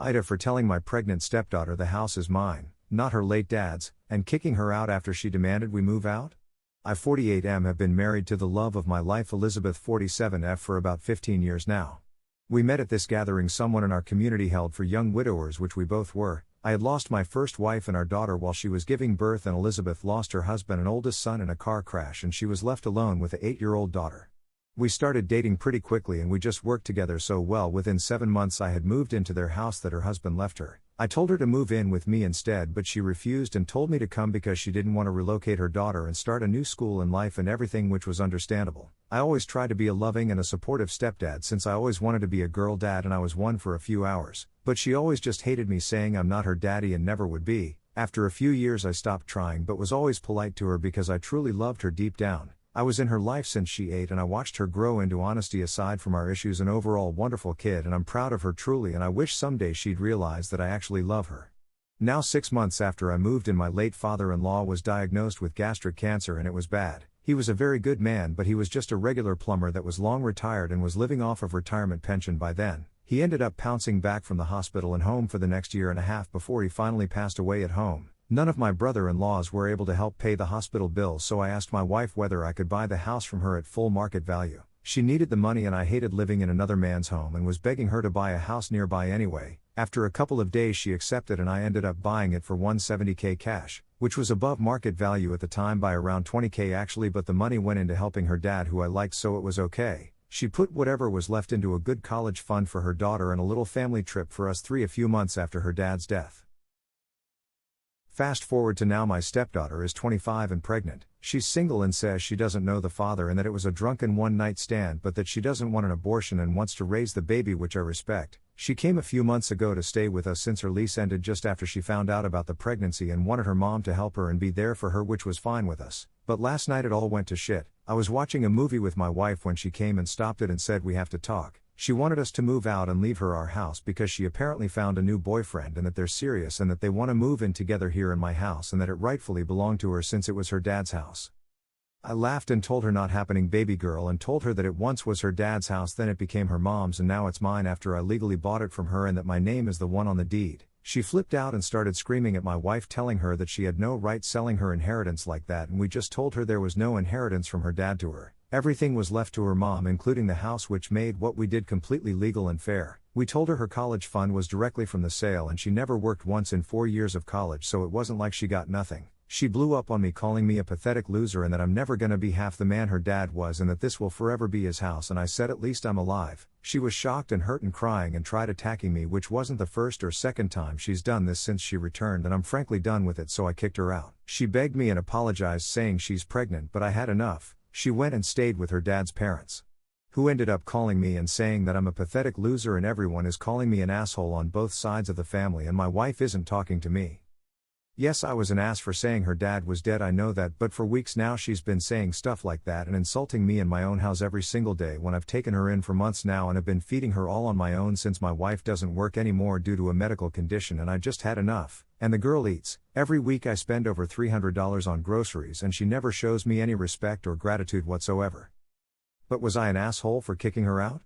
AITA for telling my pregnant stepdaughter the house is mine, not her late dad's, and kicking her out after she demanded we move out? I 48M have been married to the love of my life Elizabeth 47F for about 15 years now. We met at this gathering someone in our community held for young widowers which we both were. I had lost my first wife and our daughter while she was giving birth, and Elizabeth lost her husband and oldest son in a car crash, and she was left alone with an 8-year-old daughter. We started dating pretty quickly and we just worked together so well. Within 7 months I had moved into their house that her husband left her. I told her to move in with me instead, but she refused and told me to come because she didn't want to relocate her daughter and start a new school and life and everything, which was understandable. I always tried to be a loving and a supportive stepdad since I always wanted to be a girl dad, and I was one for a few hours, but she always just hated me, saying I'm not her daddy and never would be. After a few years I stopped trying but was always polite to her because I truly loved her deep down. I was in her life since she ate, and I watched her grow into honesty. Aside from our issues, an overall wonderful kid, and I'm proud of her truly, and I wish someday she'd realize that I actually love her. Now 6 months after I moved in, my late father-in-law was diagnosed with gastric cancer and it was bad. He was a very good man, but he was just a regular plumber that was long retired and was living off of retirement pension by then. He ended up bouncing back from the hospital and home for the next year and a half before he finally passed away at home. None of my brother-in-laws were able to help pay the hospital bills, so I asked my wife whether I could buy the house from her at full market value. She needed the money and I hated living in another man's home and was begging her to buy a house nearby anyway. After a couple of days she accepted and I ended up buying it for $170K cash, which was above market value at the time by around $20K actually, but the money went into helping her dad, who I liked, so it was okay. She put whatever was left into a good college fund for her daughter and a little family trip for us three a few months after her dad's death. Fast forward to now, my stepdaughter is 25 and pregnant. She's single and says she doesn't know the father and that it was a drunken one-night stand, but that she doesn't want an abortion and wants to raise the baby, which I respect. She came a few months ago to stay with us since her lease ended just after she found out about the pregnancy and wanted her mom to help her and be there for her, which was fine with us. But last night it all went to shit. I was watching a movie with my wife when she came and stopped it and said we have to talk. She wanted us to move out and leave her our house because she apparently found a new boyfriend and that they're serious and that they want to move in together here in my house and that it rightfully belonged to her since it was her dad's house. I laughed and told her not happening, baby girl, and told her that it once was her dad's house, then it became her mom's, and now it's mine after I legally bought it from her and that my name is the one on the deed. She flipped out and started screaming at my wife, telling her that she had no right selling her inheritance like that, and we just told her there was no inheritance from her dad to her. Everything was left to her mom, including the house, which made what we did completely legal and fair. We told her her college fund was directly from the sale and she never worked once in 4 years of college, so it wasn't like she got nothing. She blew up on me, calling me a pathetic loser and that I'm never gonna be half the man her dad was and that this will forever be his house, and I said at least I'm alive. She was shocked and hurt and crying and tried attacking me, which wasn't the first or second time she's done this since she returned, and I'm frankly done with it, so I kicked her out. She begged me and apologized, saying she's pregnant, but I had enough. She went and stayed with her dad's parents, who ended up calling me and saying that I'm a pathetic loser and everyone is calling me an asshole on both sides of the family, and my wife isn't talking to me. Yes, I was an ass for saying her dad was dead, I know that, but for weeks now she's been saying stuff like that and insulting me in my own house every single day when I've taken her in for months now and have been feeding her all on my own since my wife doesn't work anymore due to a medical condition, and I just had enough. And the girl eats. Every week I spend over $300 on groceries and she never shows me any respect or gratitude whatsoever. But was I an asshole for kicking her out?